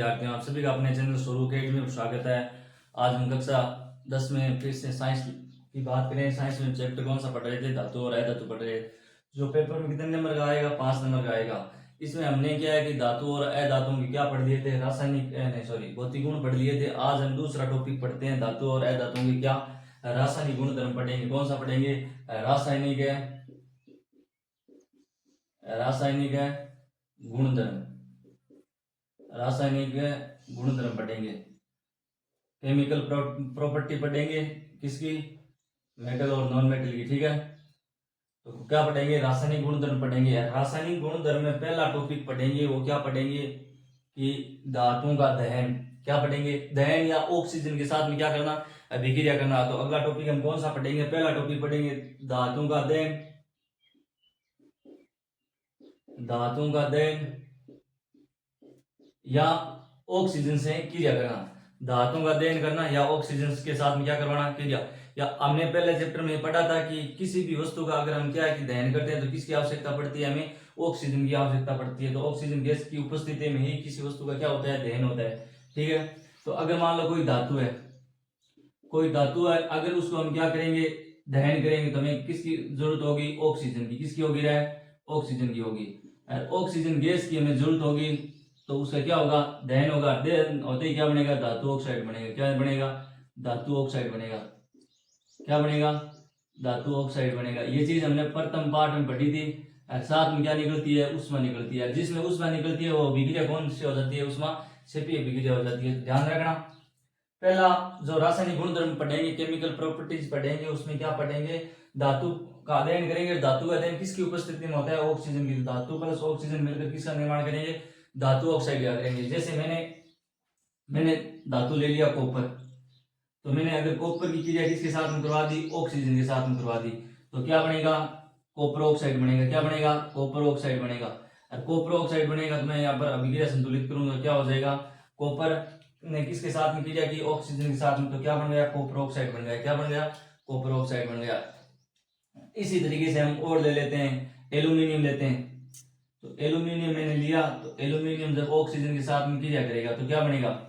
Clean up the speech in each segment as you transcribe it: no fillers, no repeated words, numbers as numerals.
विद्यार्थियों, आप सभी का अपने चैनल स्वरूप अकेडमी में स्वागत है। आज हम कक्षा 10 में फिर से साइंस की बात करें। साइंस में चैप्टर कौन सा पढ़ रहे थे? धातु और अधातु पढ़ रहे। जो पेपर में कितने नंबर का आएगा? 5 नंबर का आएगा। इसमें हमने क्या है कि धातु और अधातुओं की क्या पढ़ लिए थे? रासायनिक नहीं सॉरी भौतिक गुण पढ़ लिए थे। आज हम दूसरा टॉपिक पढ़ते हैं, धातु और अधातुओं की क्या रासायनिक गुणधर्म पढ़ेंगे। कौन सा पढ़ेंगे? रासायनिक गुणधर्म। रासायनिक गुणधर्म पढ़ेंगे। केमिकल प्रॉपर्टी पढ़ेंगे, किसकी? मेटल और नॉन मेटल की। ठीक है, तो क्या पढ़ेंगे? रासायनिक गुणधर्म पढ़ेंगे। रासायनिक गुणधर्म में पहला टॉपिक पढ़ेंगे, वो क्या पढ़ेंगे कि धातुओं का दहन। क्या पढ़ेंगे? दहन या ऑक्सीजन के साथ में क्या करना? अभिक्रिया करना। तो अगला टॉपिक हम कौन सा पढ़ेंगे? पहला टॉपिक पढ़ेंगे धातुओं का दहन। धातुओं का दहन या ऑक्सीजन से क्रिया करना। धातुओं का दहन करना या ऑक्सीजन के साथ में क्या करवाना? क्रिया। या हमने पहले चैप्टर में पढ़ा था कि किसी भी वस्तु का अगर हम क्या है कि दहन करते हैं तो किसकी आवश्यकता पड़ती है? हमें ऑक्सीजन की आवश्यकता पड़ती है। तो ऑक्सीजन गैस की उपस्थिति में ही किसी वस्तु का क्या होता है? दहन होता है। ठीक है, तो अगर मान लो कोई धातु है, अगर उसको हम क्या करेंगे? दहन करेंगे तो हमें किसकी जरूरत होगी? ऑक्सीजन की। किसकी होगी? ऑक्सीजन की होगी। ऑक्सीजन गैस की हमें जरूरत होगी, तो उसका क्या होगा? दहन होगा। दहन होते ही क्या बनेगा? धातु ऑक्साइड बनेगा। क्या बनेगा? धातु ऑक्साइड बनेगा। क्या बनेगा? धातु ऑक्साइड बनेगा। ये चीज हमने प्रथम पाठ में पढ़ी थी। साथ में क्या निकलती है? उष्मा निकलती है। जिसमें उष्मा निकलती है वो अभिक्रिया कौन सी हो जाती है? उष्मा क्षेपीय अभिक्रिया हो जाती है। ध्यान रखना। पहला जो रासायनिक गुणधर्म पढ़ेंगे, केमिकल प्रॉपर्टीज पढ़ेंगे, उसमें क्या पढ़ेंगे? धातु का अध्ययन करेंगे। धातु का अध्ययन किसकी उपस्थिति में होता है? ऑक्सीजन की। धातु प्लस ऑक्सीजन मिलकर किसका निर्माण करेंगे? धातु ऑक्साइड का करेंगे। जैसे मैंने धातु ले लिया कॉपर, तो मैंने अगर कॉपर की क्रिया किसके साथ में करवा दी? ऑक्सीजन के साथ में करवा दी, तो क्या बनेगा? कॉपर ऑक्साइड बनेगा। क्या बनेगा? कॉपर ऑक्साइड बनेगा। और कॉपर ऑक्साइड बनेगा तो मैं यहाँ पर अभिक्रिया संतुलित करूंगा, क्या हो जाएगा? कॉपर ने किसके साथ में क्रिया की? ऑक्सीजन के साथ में, तो क्या बन गया? कॉपर ऑक्साइड बन गया। क्या बन गया? कॉपर ऑक्साइड बन गया। इसी तरीके से हम और ले लेते हैं, एल्यूमिनियम लेते हैं। तो एल्यूमिनियम मैंने लिया, तो एल्यूमिनियम जब ऑक्सीजन के साथ में क्रिया करेगा तो क्या बनेगा?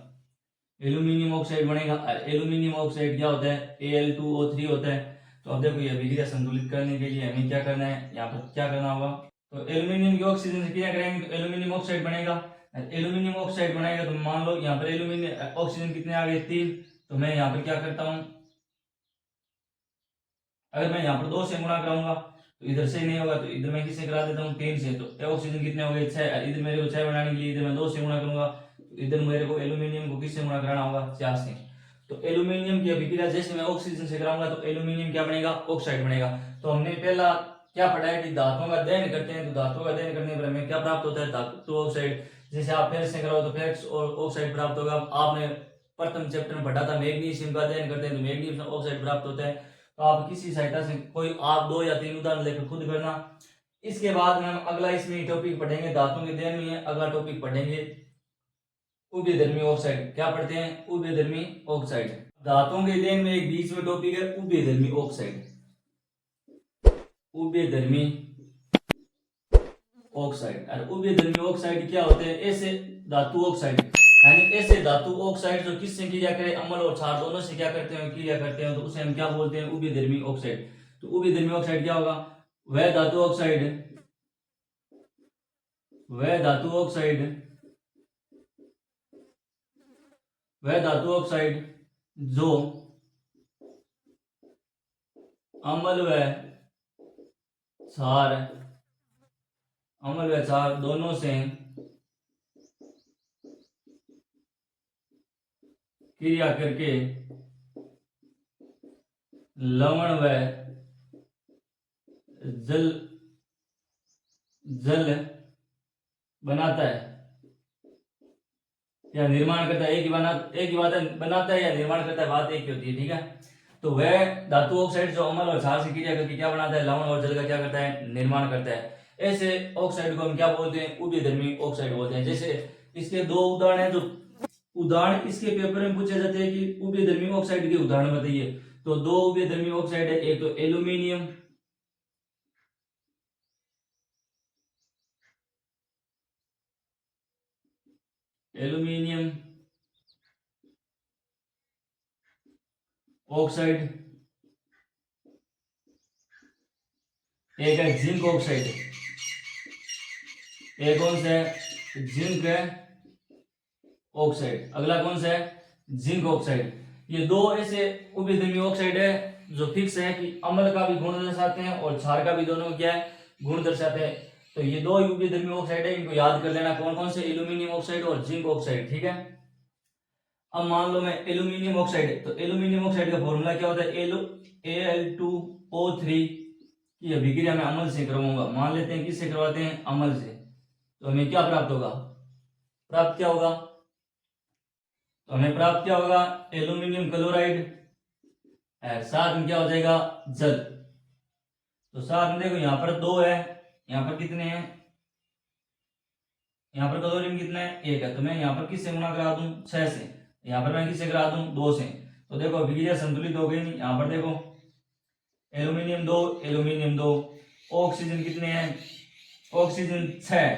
एल्यूमिनियम ऑक्साइड बनेगा। एल्यूमिनियम ऑक्साइड क्या होता है? Al2O3 होता है। तो अब देखो ये अभिक्रिया संतुलित करने के लिए हमें क्या करना है? यहाँ पर क्या करना होगा? तो एल्यूमिनियम की ऑक्सीजन से क्रिया करेंगे तो एल्यूमिनियम ऑक्साइड बनेगा। एल्यूमिनियम ऑक्साइड बनेगा तो मान लो यहाँ पर एल्यूमिनियम ऑक्सीजन कितने आ गए? 3। तो मैं यहाँ पर क्या करता हूँ? अगर मैं यहाँ पर 2 से गुणा कराऊंगा तो इधर से नहीं होगा, तो इधर मैं किससे करा देता हूँ? 3 से। तो ऑक्सीजन कितने हो गए? 6। इधर मेरे को 6 बनाने के लिए इधर मैं 2 से गुणा करूंगा, तो इधर मेरे को एल्यूमिनियम को किससे गुणा कराना होगा? 4 से। तो एल्यूमिनियम की अभिक्रिया जैसे मैं ऑक्सीजन से कराऊंगा तो एल्यूमिनियम क्या बनेगा? ऑक्साइड बनेगा। तो हमने पहला क्या पढ़ा है कि धातुओं का अध्ययन करते हैं, तो धातुओं का अध्ययन करने पर हमें क्या प्राप्त होता है? धातु ऑक्साइड। जैसे आप फेरस से कराओ तो फेरस और ऑक्साइड प्राप्त होगा। आपने प्रथम चैप्टर में पढ़ा था मैग्नीशियम का अध्ययन करते हैं तो मैग्नीशियम ऑक्साइड प्राप्त होता है। तो आप किसी सहायता से कोई आप 2 या 3 उदाहरण लेकर खुद करना। इसके बाद में हम अगला इसमें टॉपिक पढ़ेंगे, धातुओं के अध्ययन में अगला टॉपिक पढ़ेंगे उभयधर्मी ऑक्साइड। क्या पढ़ते हैं? उभयधर्मी ऑक्साइड। धातुओं के अध्ययन में एक बीच में टॉपिक है उभयधर्मी ऑक्साइड। उभयधर्मी ऑक्साइड। और उभयधर्मी ऑक्साइड क्या होते हैं? ऐसे धातु ऑक्साइड, यानी ऐसे धातु ऑक्साइड जो किससे क्रिया करे? अम्ल और क्षार दोनों से क्या करते हैं? क्रिया करते हैं, तो उसे हम क्या बोलते हैं? उभयधर्मी ऑक्साइड। तो उभयधर्मी ऑक्साइड क्या होगा? वह धातु ऑक्साइड वह धातु ऑक्साइड वह धातु ऑक्साइड जो अम्ल व क्षार दोनों से क्रिया करके लवण व जल बनाता है या निर्माण करता है। एक ही बात है, बनाता है या निर्माण करता है, बात एक ही होती है। ठीक है, तो वह धातु ऑक्साइड जो अम्ल और क्षार से क्रिया करके क्या बनाता है? लवण और जल का क्या करता है? निर्माण करता है। ऐसे ऑक्साइड को हम क्या बोलते हैं? उभयधर्मी ऑक्साइड बोलते हैं। जैसे इसके 2 उदाहरण हैं, जो उदाहरण इसके पेपर में पूछे जाते हैं कि उभयधर्मी ऑक्साइड के उदाहरण बताइए। तो 2 उभयधर्मी ऑक्साइड है, एक तो एल्यूमिनियम एल्यूमिनियम ऑक्साइड, एक है जिंक ऑक्साइड, एक कौन सा है जिंक ऑक्साइड, अगला कौन सा है जिंक ऑक्साइड। ये दो ऐसे उभयधर्मी ऑक्साइड है जो फिक्स है कि अम्ल का भी गुण दर्शाते हैं और क्षार का भी, दोनों क्या है गुण दर्शाते हैं। तो ये दो उभयधर्मी ऑक्साइड है, इनको याद कर लेना कौन कौन से, एल्यूमिनियम ऑक्साइड और जिंक ऑक्साइड, ठीक है। अब मान लो मैं एल्यूमिनियम ऑक्साइड, तो एल्यूमिनियम ऑक्साइड का फॉर्मूला क्या होता है Al2O3 की अभिक्रिया में अम्ल से करवाऊंगा, मान लेते हैं किससे करवाते हैं अम्ल से, तो हमें क्या प्राप्त होगा, प्राप्त क्या होगा, तो हमें प्राप्त क्या होगा एल्यूमिनियम क्लोराइड, साथ में क्या हो जाएगा जल। तो साथ में देखो यहाँ पर 2 है, यहाँ पर कितने हैं, यहाँ पर क्लोरीन कितना है 1 है, तो मैं यहाँ पर किससे गुणा करा दूं 6 से, यहाँ पर मैं किससे करा दूं 2 से, तो देखो अभिक्रिया संतुलित हो गई नहीं। यहाँ पर देखो एल्यूमिनियम 2 एल्यूमिनियम 2, ऑक्सीजन कितने हैं, ऑक्सीजन 6,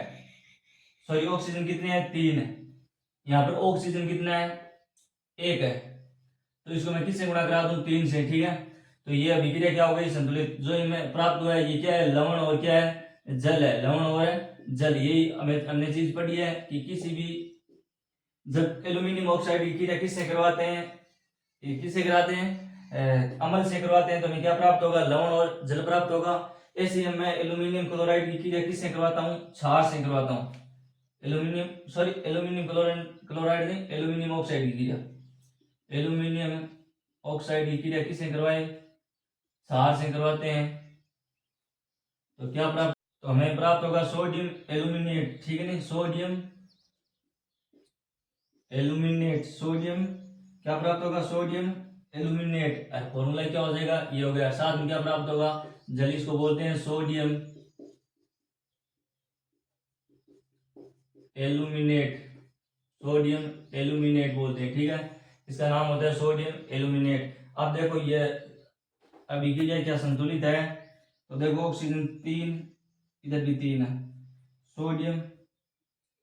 सॉरी ऑक्सीजन कितने हैं 3 है, यहाँ पर ऑक्सीजन कितना है 1 है, तो इसको मैं किससे गुणा करा दूं 3 से, ठीक है। तो ये अभिक्रिया क्या हो गई संतुलित, जो इनमें प्राप्त हुआ है ये क्या है लवण और क्या है जल है, लवण और जल। यही हमने चीज पढ़ी है कि किसी भी जब एल्यूमिनियम ऑक्साइड की क्रिया किससे करवाते हैं, ये किससे कराते हैं अम्ल से करवाते हैं, तो हमें क्या प्राप्त होगा लवण और जल प्राप्त होगा। ऐसे ही मैं एल्यूमिनियम क्लोराइड की क्रिया किससे करवाता हूँ क्षार से करवाता हूँ, एल्यूमिनियम क्लोराइड नहीं एल्यूमिनियम ऑक्साइड की क्रिया, एल्यूमिनियम ऑक्साइड की क्रिया किससे करवाए क्षार से करवाते हैं। तो क्या प्राप्त, तो हमें प्राप्त होगा सोडियम एल्यूमिनेट, ठीक है नहीं, सोडियम एल्यूमिनेट, सोडियम क्या प्राप्त होगा सोडियम एल्यूमिनेट, फॉर्मूला क्या हो जाएगा ये हो गया। साथ में क्या प्राप्त होगा जल, इसको बोलते हैं सोडियम एल्यूमिनेट, सोडियम एल्यूमिनेट बोलते हैं, ठीक है, इसका नाम होता है सोडियम एल्यूमिनेट। अब देखो ये अभिक्रिया क्या संतुलित है, तो देखो ऑक्सीजन 3, इधर भी 3 है, सोडियम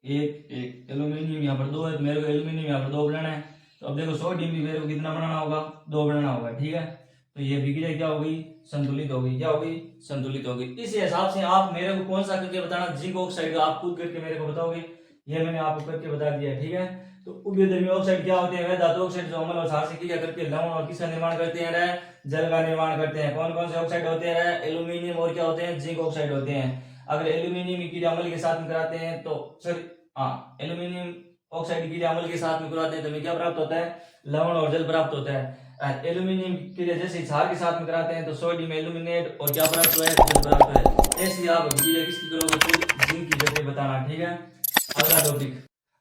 1 1, एल्यूमिनियम यहाँ पर 2 है, तो मेरे को एल्यूमिनियम यहाँ पर 2 बनाना है, तो अब देखो सोडियम भी मेरे को कितना बनाना होगा 2 बनाना होगा, ठीक है। तो ये अभिक्रिया क्या हो गई संतुलित हो गई, क्या हो गई संतुलित हो गई। इस हिसाब से आप मेरे को कौन सा करके बताना, जिंक ऑक्साइड का आप खुद करके मेरे को बताओगे, ये मैंने आपको करके बता दिया, ठीक है। तो उभयधर्मी ऑक्साइड क्या होते हैं, वह धातु ऑक्साइड जो अम्ल और क्षार से क्रिया करके लवण और किसका निर्माण करते हैं जल का निर्माण करते हैं। कौन कौन से ऑक्साइड होते हैं एल्यूमिनियम और क्या होते हैं जिंक ऑक्साइड होते हैं। अगर एल्यूमिनियम की क्रिया अम्ल के साथ में कराते हैं तो सॉरी हाँ एल्यूमिनियम ऑक्साइड की क्रिया अम्ल के साथ में कराते हैं तो हमें क्या प्राप्त होता है लवण और जल प्राप्त होता है। एल्यूमिनियम की क्रिया जैसे क्षार के साथ में कराते हैं तो सोडियम एल्यूमिनेट और क्या प्राप्त हुआ है जल प्राप्त हुआ है। ऐसे आप क्रिया किसकी करोगे जिंक की करके बताना, ठीक है। अगला टॉपिक,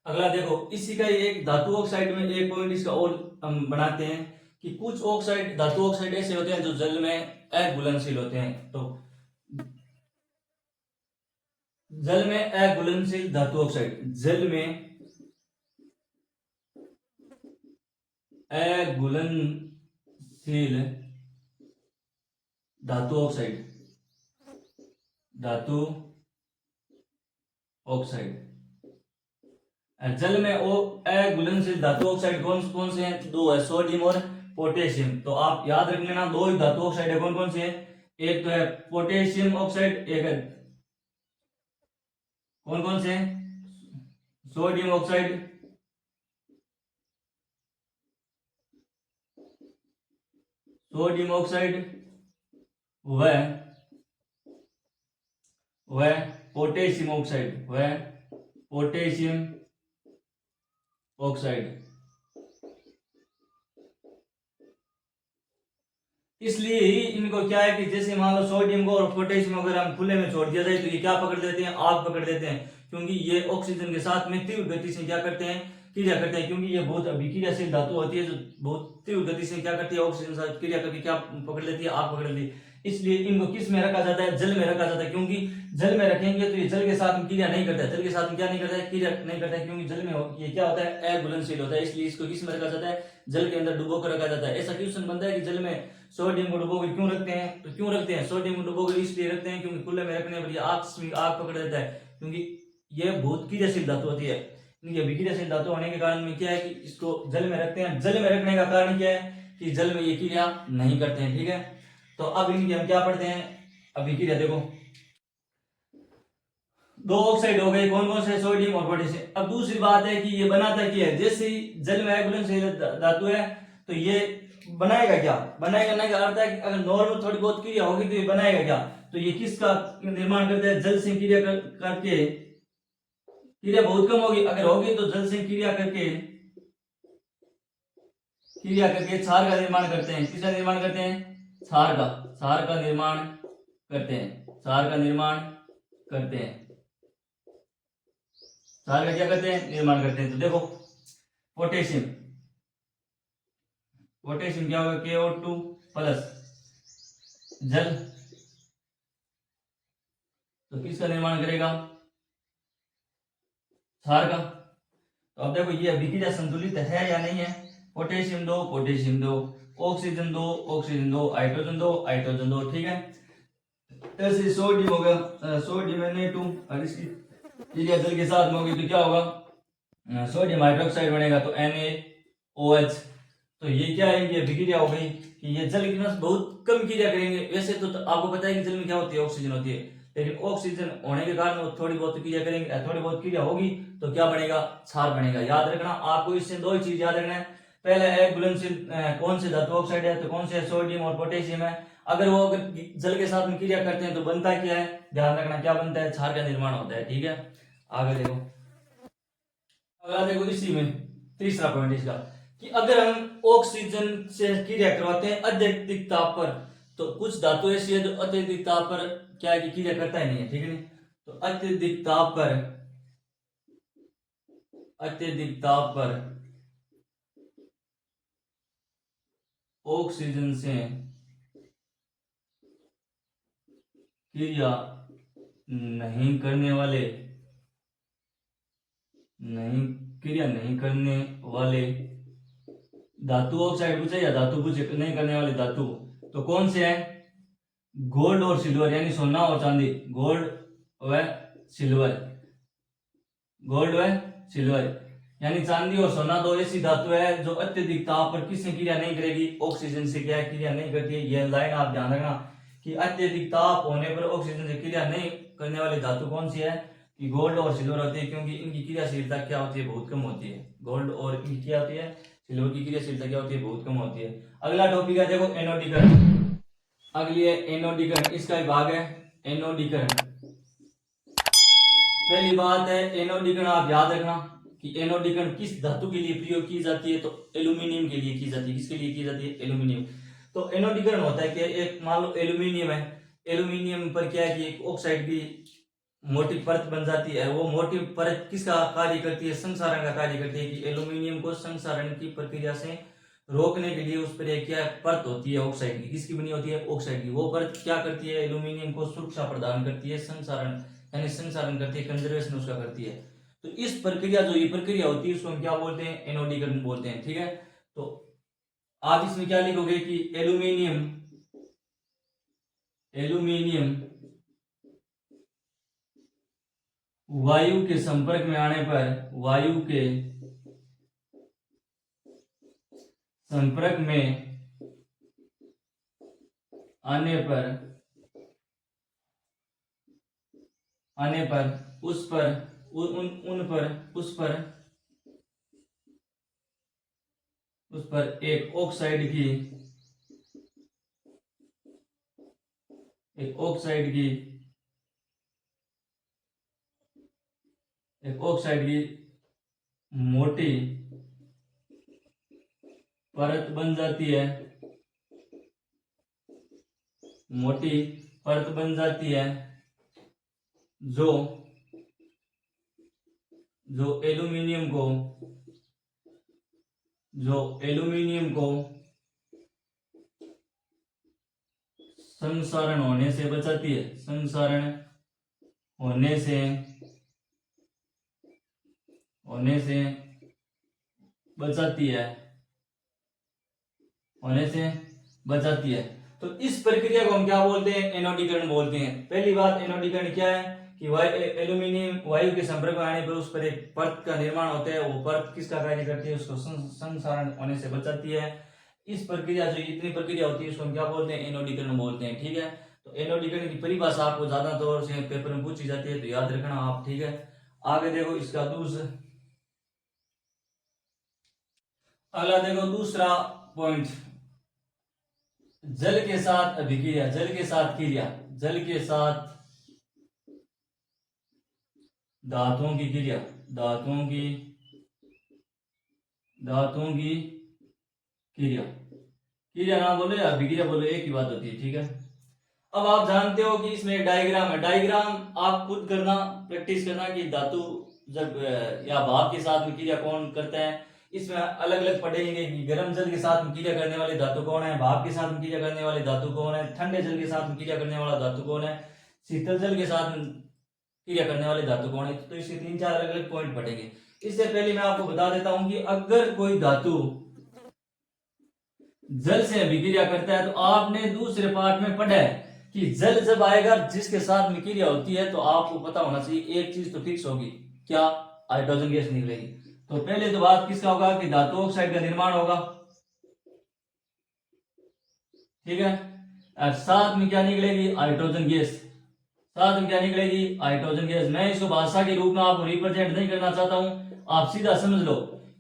अगला देखो इसी का एक धातु ऑक्साइड में एक पॉइंट इसका और हम बनाते हैं कि कुछ ऑक्साइड धातु ऑक्साइड ऐसे होते हैं जो जल में अघुलनशील होते हैं। तो जल में अघुलनशील धातु ऑक्साइड, जल में अघुलनशील धातु ऑक्साइड, धातु ऑक्साइड जल में वो अघुलनशील धातु ऑक्साइड कौन कौन से हैं, 2 है सोडियम और पोटेशियम। तो आप याद रख लेना 2 ही धातु ऑक्साइड है, कौन कौन से हैं, एक तो है पोटेशियम ऑक्साइड, एक है कौन कौन से सोडियम ऑक्साइड, सोडियम ऑक्साइड वह पोटेशियम ऑक्साइड, वह पोटेशियम ऑक्साइड। इसलिए ही इनको क्या है कि जैसे मान लो सोडियम को और पोटेशियम अगर हम खुले में छोड़ दिया जाए तो ये क्या पकड़ लेते हैं आग पकड़ लेते हैं, क्योंकि ये ऑक्सीजन के साथ में तीव्र गति से क्या करते हैं क्रिया करते हैं, क्योंकि ये बहुत अभिक्रियाशील धातु होती है जो बहुत तीव्र गति से क्या करती है ऑक्सीजन साथ क्रिया करके क्या पकड़ लेती है आग पकड़ लेती है। इसलिए इनको किस में रखा जाता है जल में रखा जाता है, क्योंकि जल में रखेंगे तो ये जल के साथ में क्रिया नहीं करता है, जल के साथ में क्या नहीं करता है क्रिया नहीं करता है, क्योंकि जल में ये क्या होता है अघुलनशील होता है। इसलिए इसको किस में रखा जाता है जल के अंदर डुबो कर रखा जाता है। ऐसा क्वेश्चन बनता है कि जल में सोडियम को डुबोकर क्यों रखते हैं, तो क्यों रखते हैं सोडियम को डुबोकर इसलिए रखते हैं क्योंकि खुले में रखने पर आग पकड़ देता है, क्योंकि यह बहुत क्रियाशील धातु होती है। इनके अभिक्रियाशील धातु होने के कारण में क्या है कि इसको जल में रखते हैं। जल में रखने का कारण क्या है कि जल में ये क्रिया नहीं करते हैं। ठीक है, तो अब इनकी हम क्या पढ़ते हैं अभिक्रिया। देखो दो ऑक्साइड हो गए, कौन कौन से, सोडियम और पोटेशियम। अब दूसरी बात है कि ये बनाता क्या है, जैसे ही जल में घुलनशील धातु है तो ये बनाएगा क्या, बनाएगा ना का अर्थ है कि अगर नॉर्मल थोड़ी बहुत क्रिया होगी तो ये बनाएगा क्या, तो ये किसका निर्माण करता है, जल से क्रिया करके। क्रिया बहुत कम होगी, अगर होगी तो जल से क्रिया करके क्षार का निर्माण करते हैं। किसका निर्माण करते हैं, क्षार का निर्माण करते हैं, क्षार का निर्माण करते हैं, क्षार का क्या करते हैं, निर्माण करते हैं। तो देखो पोटेशियम, पोटेशियम क्या होगा, KO2 प्लस जल, तो किसका निर्माण करेगा, क्षार का। तो अब देखो ये अभिक्रिया संतुलित है या नहीं है, पोटेशियम दो, पोटेशियम दो, ऑक्सीजन दो, ऑक्सीजन दो, हाइड्रोजन दो, हाइड्रोजन दो। ठीक है, ऐसे सोडियम होगा, सोडियम Na2 और इसकी क्रिया जल के साथ में होगी तो क्या होगा, सोडियम हाइड्रोक्साइड बनेगा तो NaOH। तो ये क्या है, ये अभिक्रिया हो गई कि ये जल की बहुत कम क्रिया करेंगे। वैसे तो आपको पता है कि जल में क्या होती है, ऑक्सीजन होती है, लेकिन ऑक्सीजन होने के कारण वो थोड़ी बहुत क्रिया करेंगे, थोड़ी बहुत क्रिया होगी तो क्या बनेगा, क्षार बनेगा। याद रखना आपको, इससे दो ही चीज याद रखना है। पहले एक घुलनशील कौन से धातु ऑक्साइड है, तो कौन से, सोडियम और पोटेशियम है। अगर वो जल के साथ में क्रिया करते हैं तो बनता क्या है, ध्यान रखना क्या बनता है, क्षार का निर्माण होता है। ठीक है, आगे देखो, अगला देखो इसी में तीसरा पॉइंट इसका कि अगर हम ऑक्सीजन से क्रिया करवाते हैं अत्यधिक ताप पर, तो कुछ धातु ऐसी है जो अत्यधिक ताप पर क्या है कि क्रिया करता ही नहीं है। ठीक है, तो अत्यधिक ताप पर ऑक्सीजन से क्रिया नहीं करने वाले धातु ऑक्साइड पूछे या धातु पूछे, नहीं करने वाले धातु तो कौन से हैं, गोल्ड और सिल्वर, यानी सोना और चांदी, गोल्ड व सिल्वर, यानी चांदी और सोना दो ऐसी धातु है जो अत्यधिक ताप पर किससे क्रिया नहीं करेगी, ऑक्सीजन से क्या क्रिया नहीं करती है। यह लाइन आप ध्यान रखना कि अत्यधिक ताप होने पर ऑक्सीजन से क्रिया नहीं करने वाली धातु कौन सी है, कि गोल्ड और सिल्वर होती है, क्योंकि इनकी क्रियाशीलता क्या होती है, बहुत कम होती है। गोल्ड और इनकी क्या होती है, सिल्वर की क्रियाशीलता क्या होती है, बहुत कम होती है। अगला टॉपिक है देखो एनोडीकरण, अगली है एनोडीकरण, इसका विभाग है एनोडीकरण। पहली बात है एनोडीकरण, आप याद रखना कि एनोडीकरण किस धातु के लिए प्रयोग की जाती है, तो एल्यूमिनियम के लिए की जाती है। किसके लिए की जाती है, एल्यूमिनियम। तो एनोडीकरण होता है कि एक मान लो एल्यूमिनियम है, एल्यूमिनियम पर क्या है कि एक ऑक्साइड की मोटी परत बन जाती है। वो मोटी परत किसका कार्य करती है, संसारण का कार्य करती है, कि एल्यूमिनियम को संसारण की प्रक्रिया से रोकने के लिए उस पर एक क्या परत होती है ऑक्साइड की, किसकी बनी होती है, ऑक्साइड की। वो परत क्या करती है, एल्यूमिनियम को सुरक्षा प्रदान करती है, संसारण यानी संसारण करती है, कंजर्वेशन उसका करती है। तो इस प्रक्रिया जो ये प्रक्रिया होती है उसको हम क्या बोलते हैं, एनोडीकरण बोलते हैं। ठीक है, तो आप इसमें क्या लिखोगे कि एल्यूमिनियम वायु के संपर्क में आने पर, वायु के संपर्क में आने पर उस पर एक ऑक्साइड की मोटी परत बन जाती है, जो एल्यूमिनियम को संसारण होने से बचाती है, बचाती है। तो इस प्रक्रिया को हम क्या बोलते हैं, एनोडीकरण बोलते हैं। पहली बात, एनोडीकरण क्या है कि एल्यूमिनियम वायु के संपर्क में आने पर उस पर एक परत का निर्माण होता है। वो परत किसका कार्य करती है, उसको संक्षारण होने से बचाती है। इस प्रक्रिया, जो इतनी प्रक्रिया होती है, उसको हम क्या बोलते हैं, एनोडीकरण बोलते हैं। ठीक है, तो एनोडीकरण की परिभाषा आपको ज्यादा तौर से पेपर में पूछी जाती है, तो याद रखना आप। ठीक है, आगे देखो इसका दूसरा, अगला देखो दूसरा पॉइंट, जल के साथ अभिक्रिया, जल के साथ क्रिया, जल के साथ धातुओं की क्रिया, धातुओं की क्रिया, क्रिया ना बोले या अभिक्रिया बोले, एक ही बात होती है। ठीक है, अब आप जानते हो कि इसमें एक डायग्राम है, डायग्राम आप खुद करना, प्रैक्टिस करना कि धातु जब या भाप के साथ में क्रिया कौन करता है। इसमें अलग अलग पढ़ेंगे कि गर्म जल के साथ में क्रिया करने वाले धातु कौन है, भाप के साथ में क्रिया करने वाले धातु कौन है, ठंडे जल के साथ में क्रिया करने वाला धातु कौन है, शीतल जल के साथ में क्रिया करने वाले धातु कौन है। तो इसके 3-4 अलग अलग पॉइंट पढ़ेंगे। इससे पहले मैं आपको बता देता हूं कि अगर कोई धातु जल से अभिक्रिया करता है, तो आपने दूसरे पार्ट में पढ़ा है कि जल जब आएगा जिसके साथ में क्रिया होती है, तो आपको पता होना चाहिए एक चीज तो फिक्स होगी, क्या, हाइड्रोजन गैस निकलेगी। तो पहले तो बात किसका होगा कि धातु ऑक्साइड का निर्माण होगा। ठीक है, और साथ में क्या निकलेगी, हाइड्रोजन गैस, साथ में क्या निकलेगी, हाइड्रोजन गैस। मैं इसको भाषा के रूप में आपको रिप्रेजेंट नहीं करना चाहता हूं, आप सीधा समझ लो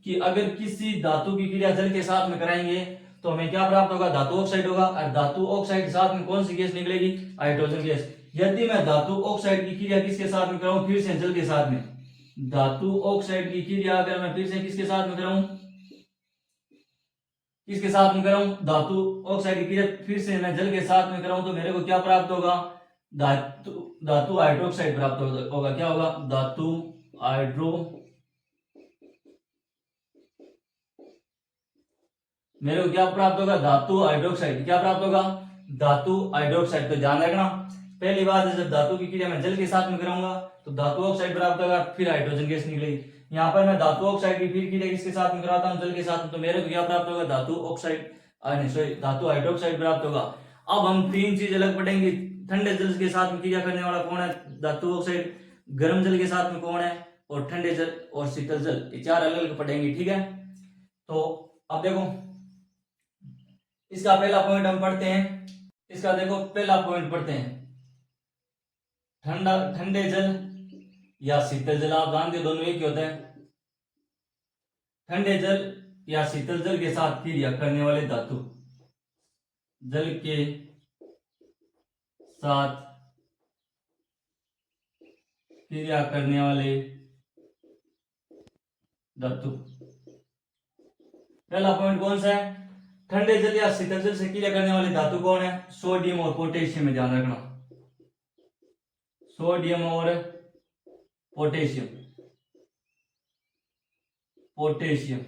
कि अगर किसी धातु की क्रिया जल के साथ में कराएंगे तो हमें क्या प्राप्त होगा, धातु ऑक्साइड होगा, और धातु ऑक्साइड के साथ में कौन सी गैस निकलेगी, हाइड्रोजन गैस। यदि मैं धातु ऑक्साइड की क्रिया किसके साथ में कराऊं, फिर से जल के साथ में, धातु ऑक्साइड की क्रिया अगर मैं फिर से किसके साथ में कराऊं, किसके साथ में कराऊं, धातु ऑक्साइड की क्रिया फिर से मैं जल के साथ में कराऊं, तो मेरे को क्या प्राप्त होगा, धातु धातु हाइड्रोक्साइड प्राप्त होगा। क्या होगा, धातु हाइड्रो, मेरे को क्या प्राप्त होगा, धातु हाइड्रोक्साइड। क्या प्राप्त होगा, धातु हाइड्रोक्साइड। तो ध्यान रखना, पहली बात है जब धातु की क्रिया मैं जल के साथ में कराऊंगा तो धातु ऑक्साइड प्राप्त होगा, फिर हाइड्रोजन गैस निकलेगी। यहाँ पर मैं धातु ऑक्साइड की फिर क्रिया किसके साथ में कराता हूँ, जल के साथ में, तो मेरे को क्या प्राप्त होगा, धातु ऑक्साइड, सॉरी धातु हाइड्रोक्साइड प्राप्त होगा। अब हम तीन चीज अलग पढ़ेंगे, ठंडे जल के साथ में क्रिया करने वाला कौन है, धातु ऑक्साइड, गर्म जल के साथ में कौन है, और ठंडे जल और शीतल जल, ये चार अलग अलग पढ़ेंगे। ठीक है, तो अब देखो इसका पहला पॉइंट हम पढ़ते हैं, इसका देखो पहला पॉइंट पढ़ते हैं, ठंडे जल या शीतल जल। आप जानते हो दोनों एक ही होते हैं, ठंडे जल या शीतल जल के साथ क्रिया करने वाले धातु, जल के साथ क्रिया करने वाले धातु। पहला पॉइंट कौन सा है, ठंडे जल या शीतल जल से क्रिया करने वाले धातु कौन है, सोडियम और पोटेशियम में ध्यान रखना, सोडियम और पोटेशियम, पोटेशियम।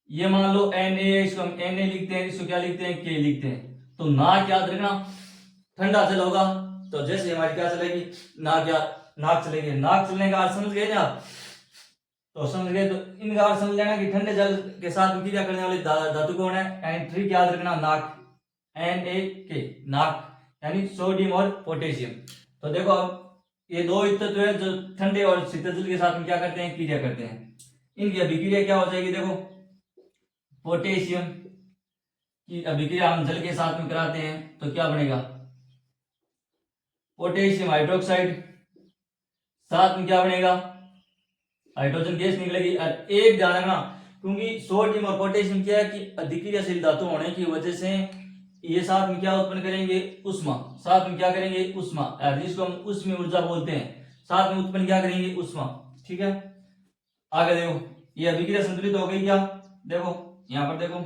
ये मान लो Na, इसको हम Na लिखते हैं, इसको क्या लिखते हैं, K लिखते हैं। तो नाक याद रखना, ठंडा जल होगा तो जैसे हमारी क्या चलेगी, नाक, या नाक चलेगी। नाक चलने का अर्थ समझ गए ना आप, तो समझ गए, तो इनका अर्थ समझ लेना कि ठंडे जल के साथ क्रिया करने वाली धातु कौन है, एंड ट्रिक याद रखना, नाक, Na, नाक, यानी सोडियम और पोटेशियम। तो देखो अब ये दो तत्व है जो ठंडे और शीतल जल के साथ में क्या करते हैं, क्रिया करते हैं। इनकी अभिक्रिया क्या हो जाएगी, देखो पोटेशियम की अभिक्रिया हम जल के साथ में कराते हैं तो क्या बनेगा, पोटेशियम हाइड्रोक्साइड, साथ में क्या बनेगा, हाइड्रोजन गैस निकलेगी। और एक ध्यान रखना, क्योंकि सोडियम और पोटेशियम क्या है कि अधिक्रियाशील धातु होने की वजह से ये साथ में क्या उत्पन्न करेंगे, उष्मा, साथ में क्या करेंगे, उष्मा, जिसको हम उष्मीय ऊर्जा बोलते हैं, साथ में उत्पन्न क्या करेंगे, उष्मा। ठीक है, आगे देखो ये अभिक्रिया संतुलित हो गई क्या, देखो यहां पर देखो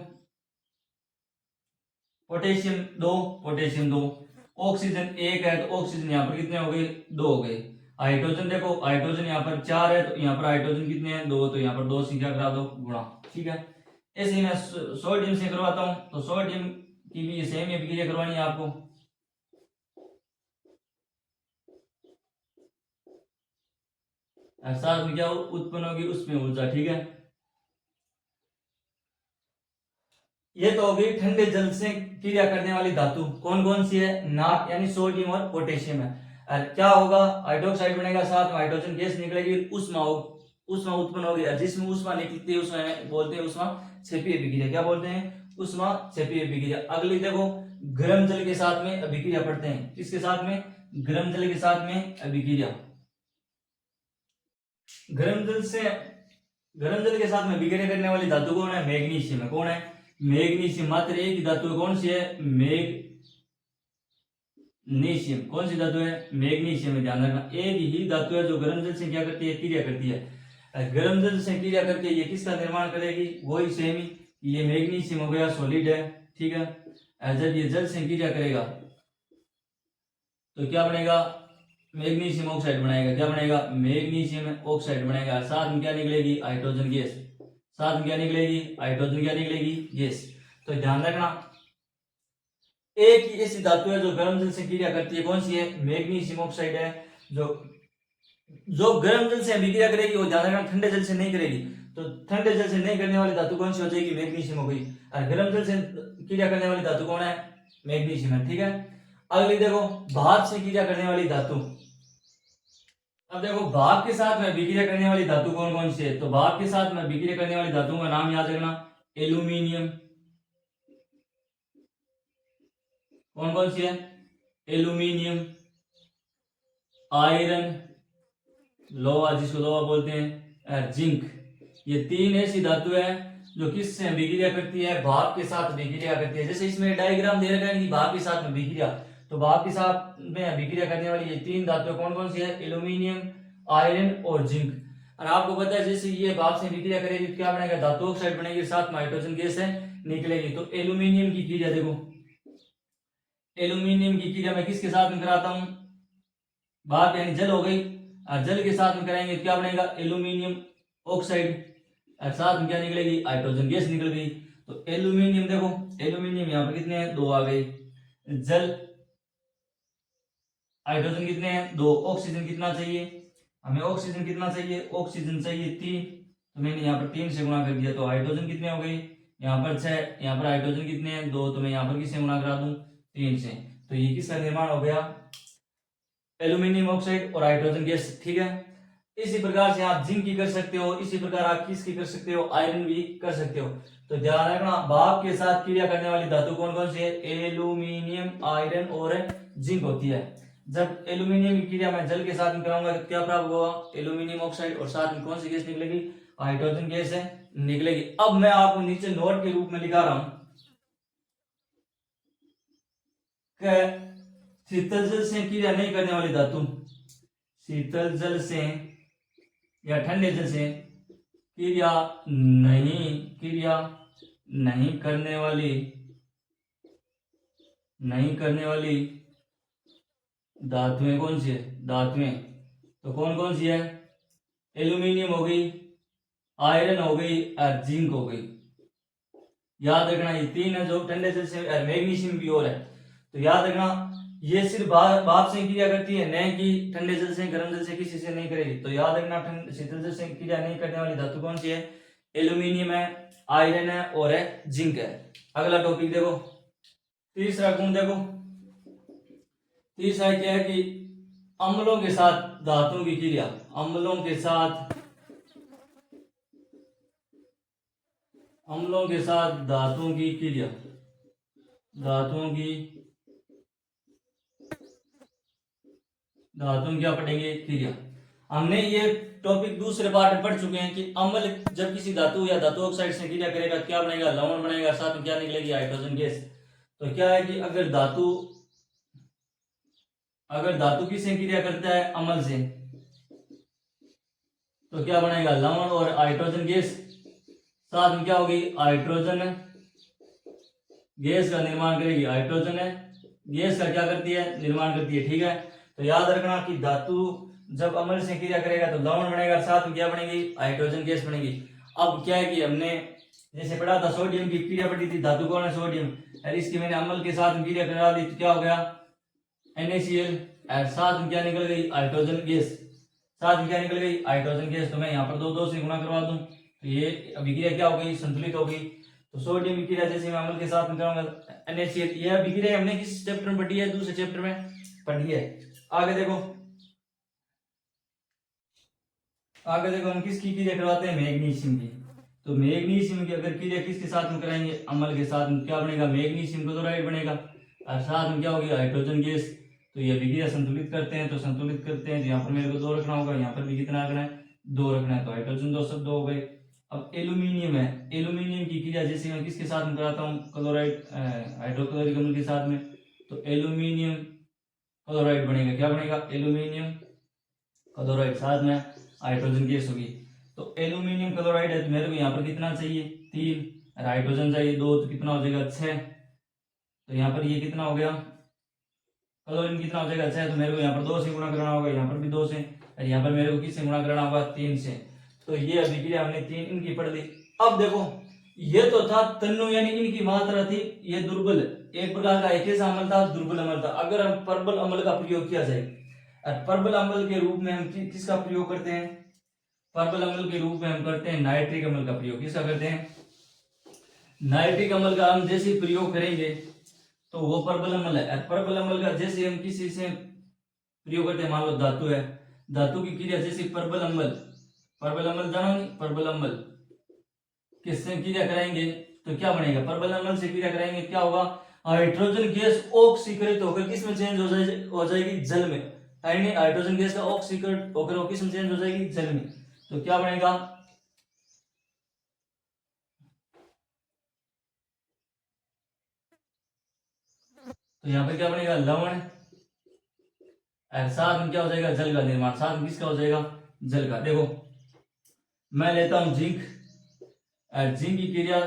पोटेशियम 2, पोटेशियम 2, ऑक्सीजन 1 है तो ऑक्सीजन यहाँ पर कितने हो गए, 2 हो गए। हाइड्रोजन देखो, हाइड्रोजन यहाँ पर 4 है तो यहाँ पर हाइड्रोजन कितने हैं, 2, तो यहाँ पर 2 से क्या करा दो, गुणा। ठीक है, ऐसे ही मैं सोडियम से करवाता हूँ, तो सोडियम की भी सेम ही अभिक्रिया करवानी है आपको। साथ में क्या उत्पन्न होगी, उसमें ऊर्जा। ठीक है, ये तो हो गई ठंडे जल से क्रिया करने वाली धातु। कौन कौन सी है? नाक यानी सोडियम और पोटेशियम है। और क्या होगा? हाइड्रोक्साइड बनेगा, साथ में हाइड्रोजन गैस निकलेगी, उष्मा उत्पन्न होगी। और जिसमें उष्मा निकलती है उसमें बोलते हैं उष्मा क्षेपीय अभिक्रिया। क्या बोलते हैं? उष्मा क्षेपीय अभिक्रिया। अगली देखो, गर्म जल के साथ में अभिक्रिया पढ़ते हैं। किसके साथ में? गर्म जल के साथ में अभिक्रिया। गर्म जल के साथ में अभिक्रिया करने वाली धातु कौन है? मैग्नीशियम है। कौन है? मैग्नीशियम। मात्र एक ही धातु कौन सी है? मैग्नीशियम। कौन सी धातु है? मैग्नीशियम है। ध्यान रखना, एक ही धातु है जो गर्म जल से क्या करती है? क्रिया करती है। गर्म जल से क्रिया करके ये किसका निर्माण करेगी? वही सेम ही, ये मैग्नीशियम हो गया, सॉलिड है, ठीक है। जब ये जल से क्रिया करेगा तो क्या बनेगा? मैग्नीशियम ऑक्साइड बनाएगा। क्या बनाएगा? मैग्नीशियम ऑक्साइड बनाएगा। साथ में क्या निकलेगी? Hydrogen gas. साथ में क्या निकलेगी? हाइड्रोजन क्या निकलेगी? गैस। तो ध्यान रखना, एक ही ऐसी धातु है जो गर्म जल से क्रिया करती है। कौन सी है? मैग्नीशियम ऑक्साइड है। जो गर्म जल से अभिक्रिया करेगी वो ध्यान रखना ठंडे जल से नहीं करेगी। तो ठंडे जल से नहीं करने वाली धातु कौन सी हो जाएगी? मैग्नीशियम हो गई। और गर्म जल से क्रिया करने वाली धातु कौन है? मैग्नीशियम है, ठीक है। अगली देखो, भाप से क्रिया करने वाली धातु। अब देखो, भाप के साथ में अभिक्रिया करने वाली धातु कौन कौन सी है? तो भाप के साथ में अभिक्रिया करने वाली धातुओं का नाम याद रखना। एल्यूमिनियम। कौन कौन सी है? एल्यूमिनियम, आयरन, लोहा जिसको लोहा बोलते हैं, जिंक। ये तीन ऐसी धातु है जो किससे अभिक्रिया करती है? भाप के साथ अभिक्रिया करती है। जैसे इसमें डायग्राम दे रखा है कि भाप के साथ में अभिक्रिया, तो भाप के साथ में अभिक्रिया करने वाली ये तीन धातुएं कौन कौन सी है? एल्यूमिनियम, आयरन और जिंक। और आपको पता है जैसे ये भाप से अभिक्रिया करेगी तो क्या बनेगा? धातु ऑक्साइड बनेगी, साथ में हाइड्रोजन गैस है निकलेगी। तो एल्यूमिनियम की क्रिया देखो, एल्यूमिनियम की क्रिया मैं किसके साथ में कराता हूं? भाप यानी जल हो गई, और जल के साथ में कराएंगे तो क्या बनेगा? Aluminium oxide. और साथ में क्या निकलेगी? हाइड्रोजन गैस निकल गई। तो एल्यूमिनियम देखो, एल्यूमिनियम यहाँ पर कितने हैं? 2 आ गए। जल, हाइड्रोजन कितने हैं? 2। ऑक्सीजन कितना चाहिए हमें? ऑक्सीजन कितना चाहिए? ऑक्सीजन चाहिए 3। तो मैंने यहाँ पर 3 से गुणा कर दिया, तो हाइड्रोजन कितने हो गए? यहाँ पर 6। यहाँ पर हाइड्रोजन कितने हैं? 2। तो मैं यहाँ पर किससे गुणा करा दूं? 3 से। तो ये किसका निर्माण हो गया? एल्यूमिनियम ऑक्साइड और हाइड्रोजन गैस, ठीक है। इसी प्रकार से आप जिंक की कर सकते हो, इसी प्रकार आप किसकी कर सकते हो? आयरन भी कर सकते हो। तो ध्यान रखना, भाप के साथ क्रिया करने वाली धातु कौन कौन सी है? एल्यूमिनियम, आयरन और जिंक होती है। जब एल्यूमिनियम की क्रिया मैं जल के साथ में कराऊंगा तो क्या प्राप्त होगा? एल्यूमिनियम ऑक्साइड, और साथ में कौन सी गैस निकलेगी? हाइड्रोजन गैस है निकलेगी। अब मैं आपको नीचे नोट के रूप में लिखा रहा हूं, शीतल जल से क्रिया नहीं करने वाली धातु, शीतल जल से या ठंडे जल से क्रिया नहीं करने वाली धातुएं कौन सी है? धातुएं तो कौन कौन सी है? एल्यूमिनियम हो गई, आयरन हो गई और जिंक हो गई। याद रखना, ये तीन है जो ठंडे जल से, मैग्नीशियम भी और है। तो याद रखना, ये सिर्फ भाप से क्रिया करती है, नहीं कि ठंडे जल से, गर्म जल से किसी से नहीं करेगी। तो याद रखना, शीतल जल से क्रिया नहीं करने वाली धातु कौन सी है? एल्यूमिनियम है, आयरन है और है जिंक है। अगला टॉपिक देखो, तीसरा गुण देखो। तीसरा क्या है कि अम्लों के साथ धातुओं की क्रिया, अम्लों के साथ धातुओं की क्रिया, धातुओं क्या पढ़ेंगे? क्रिया। हमने ये टॉपिक दूसरे पार्ट में पढ़ चुके हैं कि अम्ल जब किसी धातु या धातु ऑक्साइड से क्रिया करेगा तो क्या बनेगा? लवण बनेगा, साथ में क्या निकलेगी? Hydrogen gas. तो क्या है कि अगर धातु किससे क्रिया करता है? अम्ल से, तो क्या बनेगा? लवण और हाइड्रोजन गैस। साथ में क्या होगी? हाइड्रोजन गैस का निर्माण करेगी। हाइड्रोजन गैस का क्या करती है? निर्माण करती है, ठीक है। तो याद रखना कि धातु जब अम्ल से क्रिया करेगा तो लवण बनेगा, साथ में क्या बनेगी? हाइड्रोजन गैस बनेगी। अब क्या है कि हमने जैसे पढ़ा था, सोडियम की क्रिया पढ़ी थी, धातु कौन है? सोडियम। और इसकी मैंने अम्ल के साथ में क्रिया करा दी तो क्या हो गया? NaCl। और साथ में क्या निकल गई? Hydrogen gas. साथ में क्या निकल गई? Hydrogen gas. तो मैं यहाँ पर 2 से गुणा करवा दूं तो ये अभिक्रिया क्या हो गई? संतुलित हो गई। तो सोडियम की क्रिया जैसे मैं अम्ल के साथ में करूंगा NaCl, यह अभिक्रिया हमने किस चैप्टर में पढ़ी है? दूसरे चैप्टर में पढ़ी है। आगे देखो हम किसकी क्रिया करवाते हैं? मैग्नीशियम की। तो मैग्नीशियम की अगर क्रिया किसके साथ में कराएंगे? अम्ल के साथ में, क्या बनेगा? मैग्नीशियम क्लोराइड बनेगा। और साथ में क्या होगी? Hydrogen gas. तो ये अभिक्रिया संतुलित करते हैं, तो यहाँ पर मेरे को 2 रखना होगा, यहाँ पर भी कितना रखना है? 2 रखना है। तो हाइड्रोजन 2 शब्द हो गए। अब एल्यूमिनियम है, एल्यूमिनियम की क्रिया जैसे मैं किसके साथ में कराता हूँ? क्लोराइड, हाइड्रोक्लोरिक अम्ल के साथ में। तो एल्यूमिनियम क्लोराइड बनेगा। क्या बनेगा? एल्यूमिनियम क्लोराइड, साथ में हाइड्रोजन गैस होगी। तो एल्यूमिनियम क्लोराइड है तो मेरे को यहाँ पर कितना चाहिए? 3, और हाइड्रोजन चाहिए 2, तो कितना हो जाएगा? 6। तो यहाँ पर ये कितना हो गया? क्लोरीन कितना हो जाएगा? 6। तो मेरे को यहाँ पर 2 से गुणा करना होगा, यहाँ पर भी 2 से, और यहाँ पर मेरे को किससे गुणा करना होगा? 3 से। तो ये अभिक्रिया हमने 3 इनकी पढ़ ली। अब देखो ये तो था तन्नु, यानी इनकी मात्रा थी, ये दुर्बल, एक प्रकार का एक ऐसा अम्ल था, दुर्बल अम्ल था। अगर हम प्रबल अम्ल का प्रयोग किया जाए, और प्रबल अम्ल के रूप में हम किसका प्रयोग करते हैं? प्रबल अम्ल के रूप में हम करते हैं नाइट्रिक अम्ल का प्रयोग। किसका करते हैं? नाइट्रिक अम्ल का हम जैसे प्रयोग करेंगे तो वो प्रबल अम्ल है। प्रबल अम्ल का जैसे हम किसी से प्रयोग करते हैं, मान लो धातु है, धातु की क्रिया जैसे प्रबल अम्ल जानो नहीं? प्रबल अम्ल किससे क्रिया कराएंगे तो क्या बनेगा? प्रबल अम्ल से क्रिया कराएंगे, क्या होगा? हाइड्रोजन गैस ऑक्सीकृत होकर किस में चेंज हो जाएगी? जल में। यानी हाइड्रोजन गैस का ऑक्सीकृत होकर वो किस में चेंज हो जाएगी? जल में। तो क्या बनेगा? तो यहाँ पे क्या बनेगा? लवण। और साथ में क्या हो जाएगा? जल का निर्माण। साथ में किसका हो जाएगा? जल का। देखो मैं लेता हूं जिंक, और जिंक की क्रिया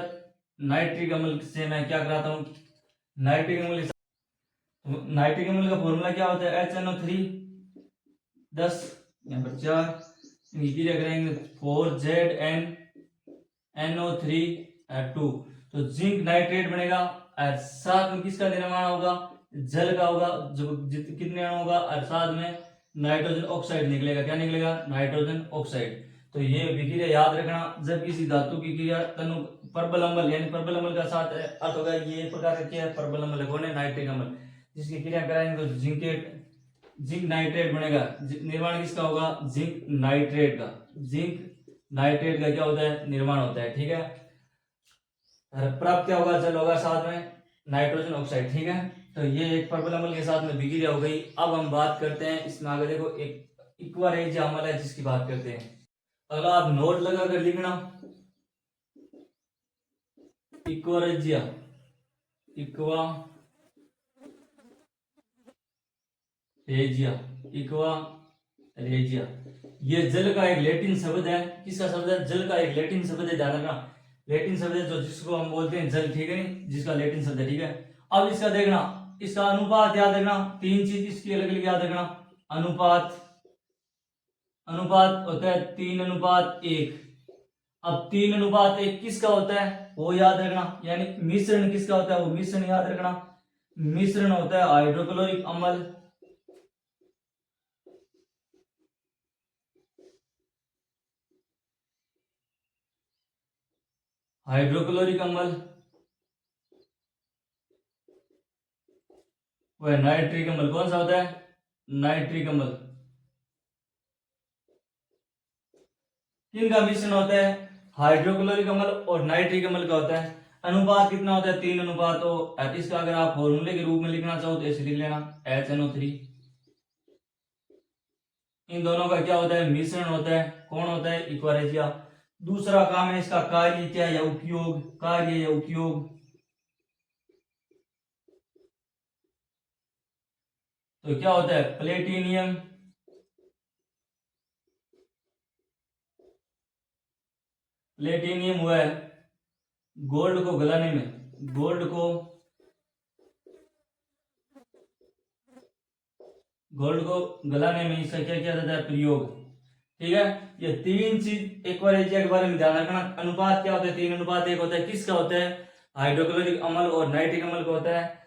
नाइट्रिक अम्ल से मैं क्या कराता हूं? नाइट्रिक अम्ल। नाइट्रिक अम्ल का फॉर्मूला क्या होता है? HNO3 10, यहाँ पर 4, इनकी क्रिया करेंगे 4ZnNO3 2। तो जिंक नाइट्रेट बनेगा, और साथ में किसका निर्माण होगा? जल का होगा। जो कितने अणु होगा? और साथ में नाइट्रोजन ऑक्साइड निकलेगा। क्या निकलेगा? Nitrogen oxide. तो ये विक्रिया याद रखना, जब किसी धातु की क्रिया तनु प्रबल अम्ल, यानी प्रबल अम्ल का साथ अर्थ होगा ये प्रकार का क्या है? प्रबल अम्ल कौन है? नाइट्रिक अम्ल। जिसकी क्रिया कराएंगे तो जिंक नाइट्रेट बनेगा। निर्माण किसका होगा? जिंक नाइट्रेट का। जिंक नाइट्रेट का क्या होता है? निर्माण होता है। ठीक है। प्राप्त क्या होगा? जल होगा, साथ में नाइट्रोजन ऑक्साइड। ठीक है। तो ये एक प्रबल अम्ल के साथ में विक्रिया हो गई। अब हम बात करते हैं इसमें आगे, देखो एक इक्वारेजिया अम्ल है जिसकी बात करते हैं। अगला आप नोट लगा कर लिखना, इक्वारेजिया, इक्वारेजिया, ये जल का एक लैटिन शब्द है। किसका शब्द है? जल का एक लैटिन शब्द है, ध्यान रखना। लैटिन शब्द है जो जिसको हम बोलते हैं जल, ठीक है, जिसका लैटिन शब्द है। ठीक है। अब इसका देखना, इसका अनुपात याद रखना। 3 चीज इसकी अलग अलग याद रखना। अनुपात होता है 3:1। अब 3:1 किसका होता है वो याद रखना। यानी मिश्रण किसका होता है? वो मिश्रण याद रखना। मिश्रण होता है हाइड्रोक्लोरिक अम्ल, वह नाइट्रिक अम्ल। कौन सा होता है? नाइट्रिक अम्ल। किनका मिश्रण होता है? हाइड्रोक्लोरिक अम्ल और नाइट्रिक अम्ल का होता है। अनुपात कितना होता है? 3:2। तो इसका अगर आप फॉर्मूले के रूप में लिखना चाहो तो ऐसे लिख लेना, HNO3। इन दोनों का क्या होता है? मिश्रण होता है। कौन होता है? इक्वारेजिया। दूसरा काम है इसका कार्य क्या या उपयोग? कार्य या उपयोग, तो क्या होता है? प्लेटिनियम, हुआ है गोल्ड को गलाने में, गोल्ड को गलाने में इसका क्या किया जाता है? प्रयोग। ठीक है। ये 3 चीज एक्वारेजिया के बारे में ध्यान रखना। अनुपात क्या होता है? 3:1 होता है। किसका होता है? हाइड्रोक्लोरिक अम्ल और नाइट्रिक अम्ल का होता है।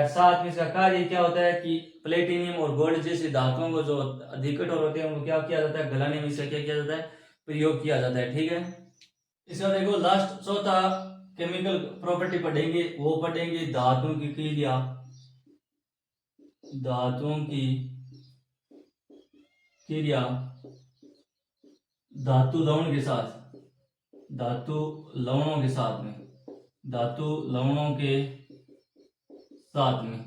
साथ में इसका कार्य क्या होता है कि प्लेटिनियम और गोल्ड जैसी धातुओं को जो अधिक कठोर होते हैं उनको क्या किया जाता है? गलाने में इसका क्या किया जाता है? प्रयोग किया जाता है। ठीक है। इसका देखो लास्ट चौथा केमिकल प्रॉपर्टी पढ़ेंगे, वो पढ़ेंगे धातुओं की क्रिया, धातुओं की क्रिया धातु लवण के साथ, धातु लवणों के साथ में, धातु लवणों के साथ में,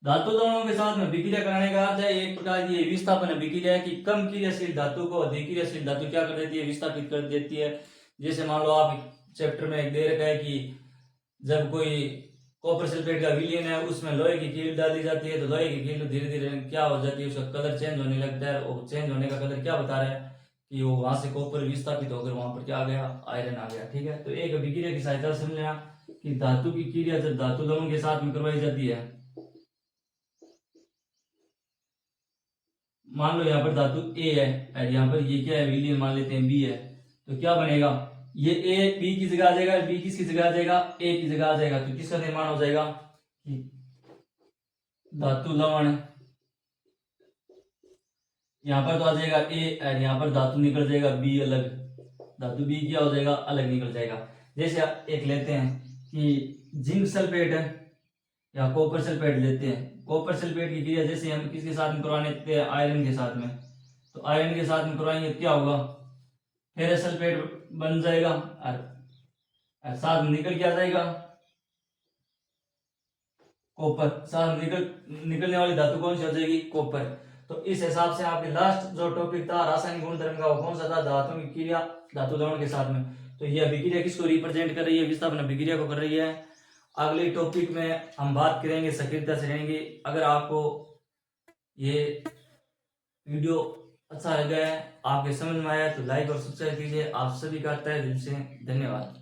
धातु लवणों के साथ में विक्रिया कराने का अर्थ है एक प्रकार की विस्थापन अभिक्रिया की कम क्रियाशील धातु को अधिक क्रियाशील धातु क्या कर देती है, विस्थापित कर देती है। जैसे मान लो आप चैप्टर में दे रखा है कि जब कोई कॉपर सल्फेट का विलयन है उसमें लोहे की कील डाली जाती है तो लोहे की कील धीरे धीरे क्या हो जाती है, उसका कलर चेंज होने लगता है। और चेंज होने का कलर क्या बता रहा है कि वो वहां से कॉपर विस्थापित होकर वहां पर क्या आ गया, आयरन आ गया। ठीक है, तो एक अभिक्रिया की सहायता से समझना कि धातु की क्रिया जब धातु लवण के साथ में करवाई जाती है, मान लो यहाँ पर धातु ए है और यहाँ पर ये क्या है, विलयन मान लेते हैं बी है, तो क्या बनेगा, ये ए बी की जगह आ जाएगा, बी किसकी जगह आ जाएगा, ए की जगह आ जाएगा। तो किसका निर्माण हो जाएगा कि धातु लवण, यहाँ पर तो आ जाएगा ए और यहाँ पर धातु निकल जाएगा बी अलग, धातु बी क्या हो जाएगा, अलग निकल जाएगा। जैसे एक लेते हैं कि जिंक सल्फेट है या कॉपर सल्फेट लेते हैं, कॉपर सल्फेट की क्रिया जैसे हम किसके साथ में करवाने थे, आयरन के साथ में, तो आयरन के साथ में करवाएंगे क्या होगा, फेरस सल्फेट बन जाएगा और साथ में निकल क्या जाएगा, कॉपर। साथ निकलने वाली धातु कौन सी हो जाएगी, कॉपर। तो इस हिसाब से आपके लास्ट जो टॉपिक था रासायनिक गुणधर्म का वो कौन सा था, धातु की क्रिया धातु लवण के साथ में। तो यह अभिक्रिया किसको रिप्रेजेंट कर रही है, विस्थापन अभिक्रिया को कर रही है। अगले टॉपिक में हम बात करेंगे सक्रियता श्रेणी। अगर आपको ये वीडियो अच्छा लगा है, आपके समझ में आया तो लाइक और सब्सक्राइब कीजिए। आप सभी का तहे दिल से धन्यवाद।